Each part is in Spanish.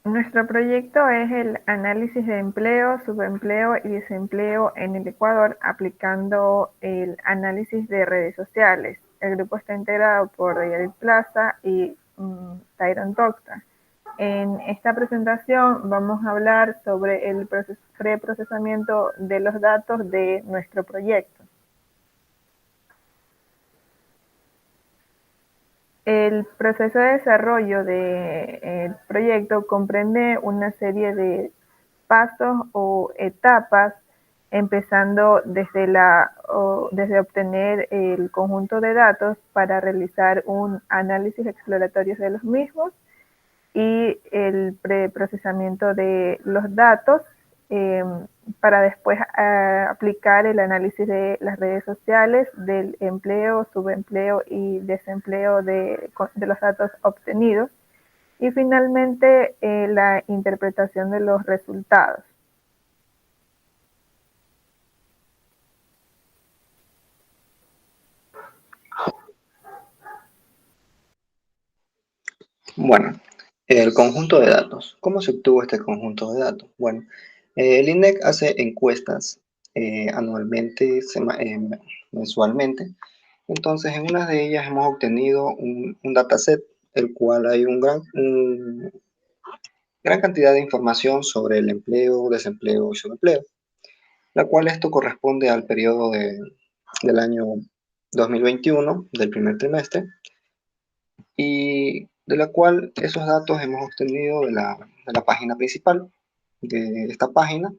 Nuestro proyecto es el análisis de empleo, subempleo y desempleo en el Ecuador aplicando el análisis de redes sociales. El grupo está integrado por David Plaza y Tyron Toxta. En esta presentación vamos a hablar sobre el preprocesamiento de los datos de nuestro proyecto. El proceso de desarrollo del proyecto comprende una serie de pasos o etapas, empezando desde obtener el conjunto de datos para realizar un análisis exploratorio de los mismos y el preprocesamiento de los datos eh, para después aplicar el análisis de las redes sociales, del empleo, subempleo y desempleo de los datos obtenidos y finalmente la interpretación de los resultados. Bueno, el conjunto de datos. ¿Cómo se obtuvo este conjunto de datos? Bueno, el INEC hace encuestas anualmente, mensualmente. Entonces, en una de ellas hemos obtenido un dataset, el cual hay gran cantidad de información sobre el empleo, desempleo y subempleo, la cual esto corresponde al periodo del año 2021, del primer trimestre, y de la cual esos datos hemos obtenido de la página principal de esta página,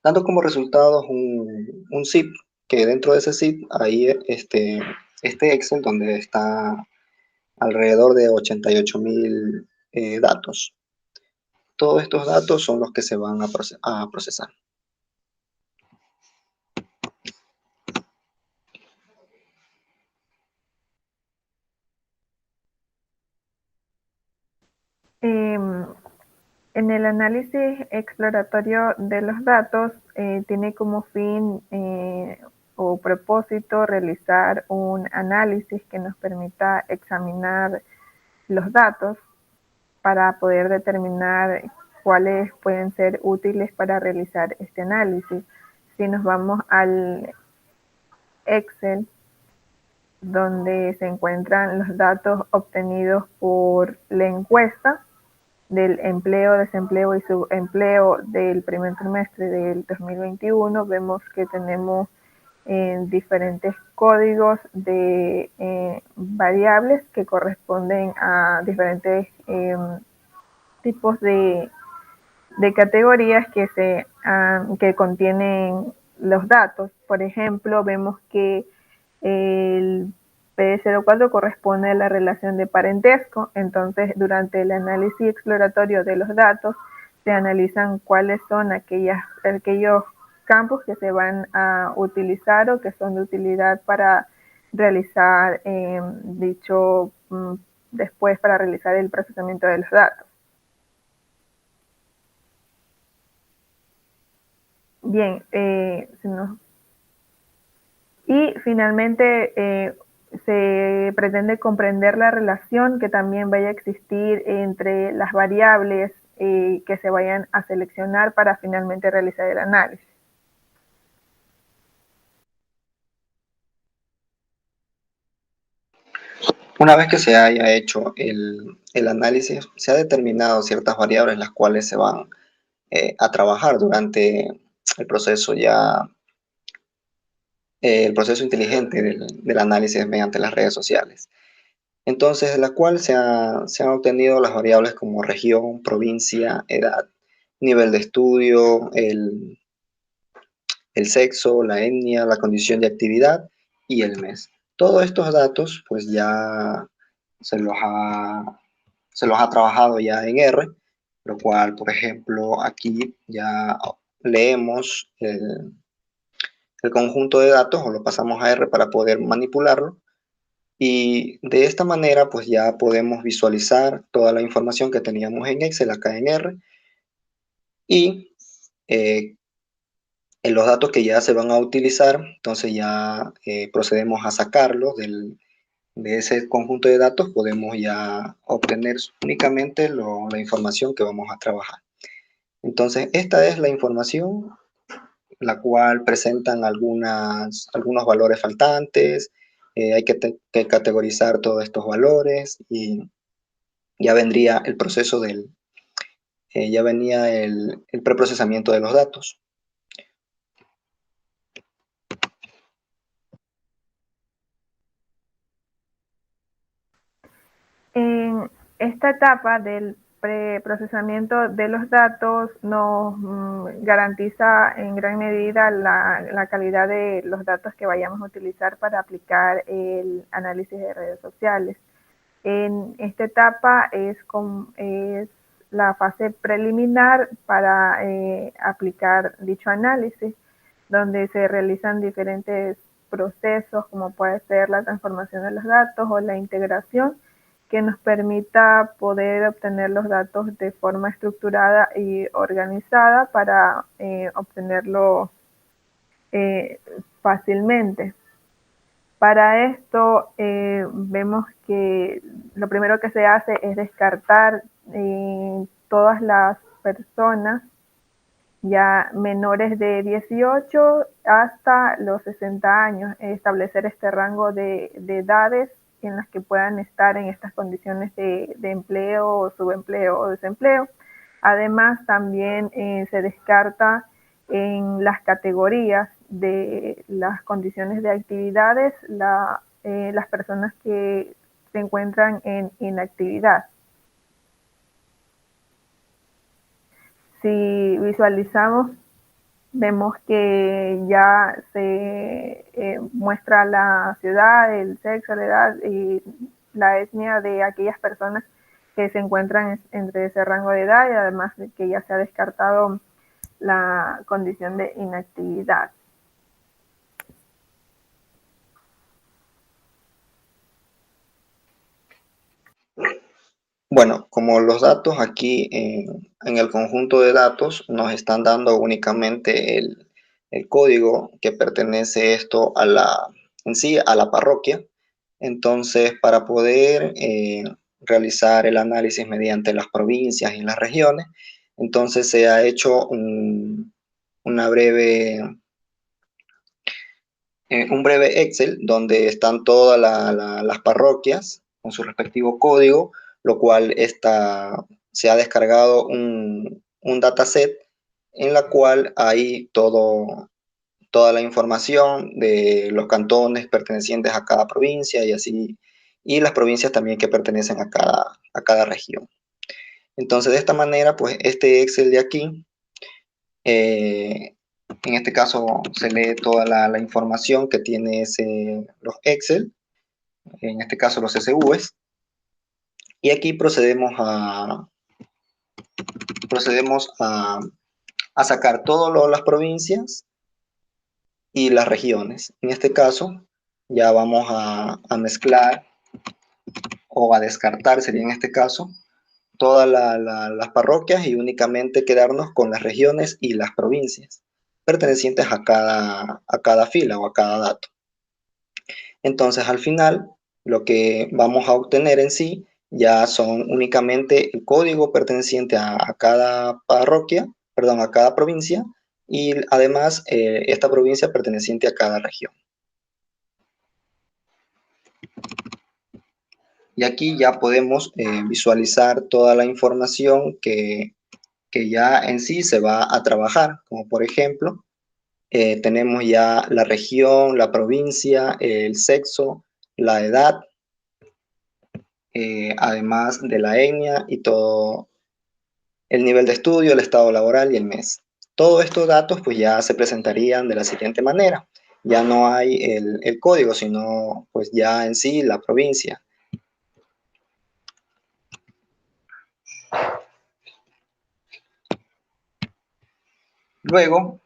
dando como resultados un zip, que dentro de ese zip hay este Excel donde está alrededor de 88.000 datos. Todos estos datos son los que se van a procesar. En el análisis exploratorio de los datos tiene como fin o propósito realizar un análisis que nos permita examinar los datos para poder determinar cuáles pueden ser útiles para realizar este análisis. Si nos vamos al Excel, donde se encuentran los datos obtenidos por la encuesta del empleo, desempleo y subempleo del primer trimestre del 2021, vemos que tenemos diferentes códigos de variables que corresponden a diferentes tipos de categorías que contienen los datos. Por ejemplo, vemos que el P04 corresponde a la relación de parentesco, entonces durante el análisis exploratorio de los datos se analizan cuáles son aquellos campos que se van a utilizar o que son de utilidad para realizar después para realizar el procesamiento de los datos. Bien, y finalmente se pretende comprender la relación que también vaya a existir entre las variables que se vayan a seleccionar para finalmente realizar el análisis. Una vez que se haya hecho el análisis, se ha determinado ciertas variables las cuales se van a trabajar durante el proceso el proceso inteligente del análisis mediante las redes sociales. Entonces, de la cual se han obtenido las variables como región, provincia, edad, nivel de estudio, el sexo, la etnia, la condición de actividad y el mes. Todos estos datos, pues ya se los ha, se los ha trabajado ya en R, lo cual, por ejemplo, aquí ya leemos el conjunto de datos o lo pasamos a R para poder manipularlo. Y de esta manera, pues ya podemos visualizar toda la información que teníamos en Excel acá en R y en los datos que ya se van a utilizar, entonces ya procedemos a sacarlos de ese conjunto de datos podemos ya obtener únicamente la información que vamos a trabajar. Entonces, esta es la información, la cual presentan algunos valores faltantes. Hay que categorizar todos estos valores y ya vendría el proceso ya venía el preprocesamiento de los datos. En esta etapa del preprocesamiento de los datos nos garantiza en gran medida la calidad de los datos que vayamos a utilizar para aplicar el análisis de redes sociales. En esta etapa es la fase preliminar para aplicar dicho análisis, donde se realizan diferentes procesos, como puede ser la transformación de los datos o la integración, que nos permita poder obtener los datos de forma estructurada y organizada para obtenerlo fácilmente. Para esto vemos que lo primero que se hace es descartar todas las personas ya menores de 18 hasta los 60 años, establecer este rango de edades en las que puedan estar en estas condiciones de empleo o subempleo o desempleo. Además, también se descarta en las categorías de las condiciones de actividades las personas que se encuentran en inactividad. Si visualizamos, vemos que ya se muestra la ciudad, el sexo, la edad y la etnia de aquellas personas que se encuentran entre ese rango de edad, y además de que ya se ha descartado la condición de inactividad. Bueno, como los datos aquí en el conjunto de datos nos están dando únicamente el código que pertenece esto en sí a la parroquia. Entonces, para poder realizar el análisis mediante las provincias y las regiones, entonces se ha hecho un breve Excel donde están todas las parroquias con su respectivo código, lo cual se ha descargado un dataset en la cual hay toda la información de los cantones pertenecientes a cada provincia y así, y las provincias también que pertenecen a cada región. Entonces, de esta manera, pues este Excel de aquí, en este caso se lee toda la información que tiene los Excel, en este caso los SVs, y aquí procedemos a sacar todas las provincias y las regiones. En este caso ya vamos a mezclar o a descartar, sería en este caso, todas las parroquias y únicamente quedarnos con las regiones y las provincias pertenecientes a cada fila o a cada dato. Entonces, al final, lo que vamos a obtener en sí ya son únicamente el código perteneciente a cada parroquia, perdón, a cada provincia, y además esta provincia perteneciente a cada región. Y aquí ya podemos visualizar toda la información que ya en sí se va a trabajar, como por ejemplo, tenemos ya la región, la provincia, el sexo, la edad, además de la etnia y todo el nivel de estudio, el estado laboral y el mes. Todos estos datos pues ya se presentarían de la siguiente manera. Ya no hay el código, sino pues ya en sí la provincia. Luego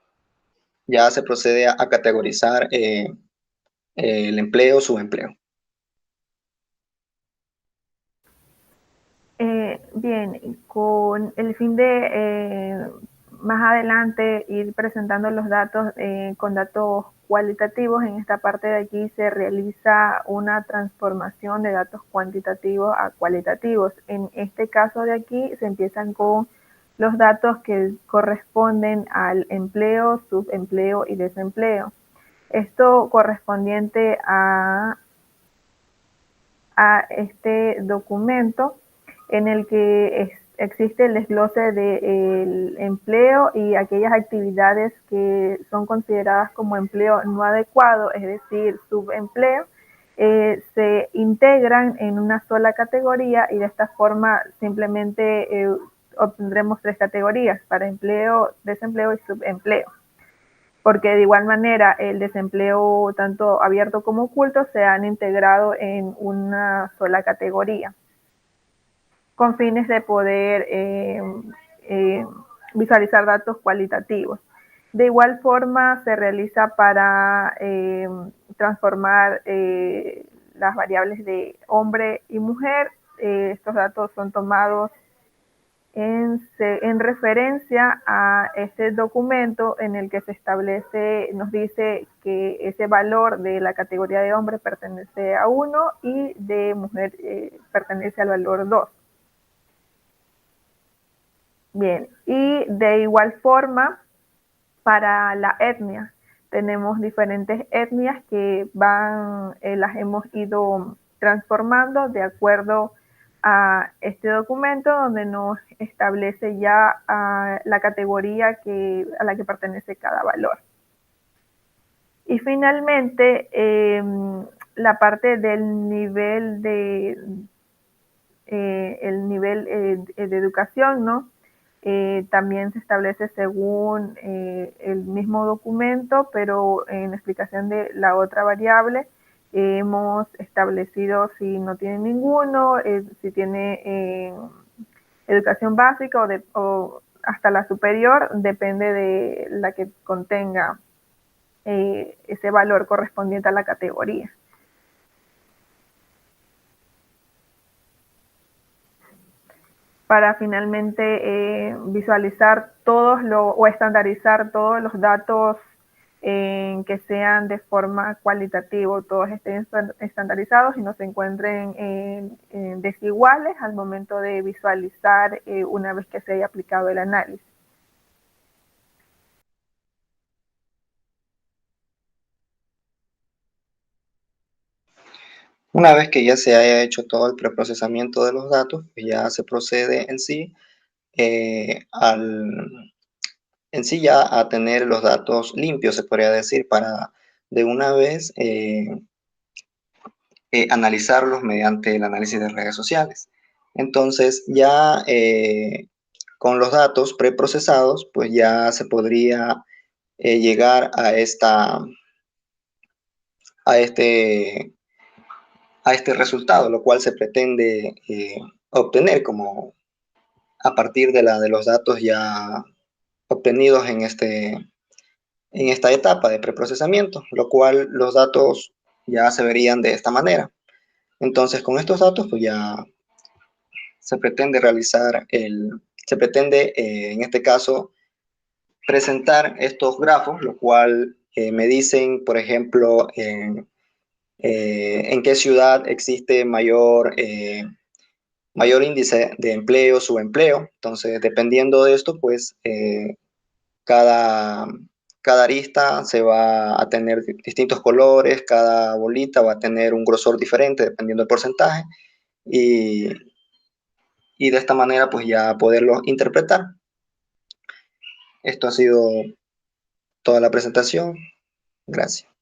ya se procede a categorizar el empleo, subempleo. Bien, con el fin de más adelante ir presentando los datos con datos cualitativos. En esta parte de aquí se realiza una transformación de datos cuantitativos a cualitativos. En este caso de aquí se empiezan con los datos que corresponden al empleo, subempleo y desempleo. Esto correspondiente a este documento en el que existe el desglose del empleo y aquellas actividades que son consideradas como empleo no adecuado, es decir, subempleo, se integran en una sola categoría y de esta forma simplemente obtendremos tres categorías para empleo, desempleo y subempleo, porque de igual manera el desempleo tanto abierto como oculto se han integrado en una sola categoría con fines de poder eh, visualizar datos cualitativos. De igual forma se realiza para transformar las variables de hombre y mujer. Estos datos son tomados en referencia a este documento en el que se establece, nos dice que ese valor de la categoría de hombre pertenece a 1 y de mujer pertenece al valor 2. Bien, y de igual forma, para la etnia, tenemos diferentes etnias que las hemos ido transformando de acuerdo a este documento donde nos establece ya la categoría a la que pertenece cada valor. Y finalmente, la parte del nivel de educación, ¿no? También se establece según el mismo documento, pero en la explicación de la otra variable hemos establecido si no tiene ninguno, si tiene educación básica o hasta la superior, depende de la que contenga ese valor correspondiente a la categoría. Para finalmente visualizar o estandarizar todos los datos que sean de forma cualitativa, todos estén estandarizados y no se encuentren desiguales al momento de visualizar una vez que se haya aplicado el análisis. Una vez que ya se haya hecho todo el preprocesamiento de los datos, pues ya se procede en sí ya a tener los datos limpios, se podría decir, para de una vez analizarlos mediante el análisis de redes sociales. Entonces, ya con los datos preprocesados, pues ya se podría llegar a este, a este resultado, lo cual se pretende obtener como a partir de los datos ya obtenidos en esta etapa de preprocesamiento, lo cual los datos ya se verían de esta manera. Entonces, con estos datos, pues ya se pretende se pretende, en este caso, presentar estos grafos, lo cual me dicen, por ejemplo, en qué ciudad existe mayor índice de empleo, subempleo. Entonces, dependiendo de esto, pues cada, cada arista se va a tener distintos colores, cada bolita va a tener un grosor diferente dependiendo del porcentaje y, y de esta manera pues ya poderlo interpretar. Esto ha sido toda la presentación. Gracias.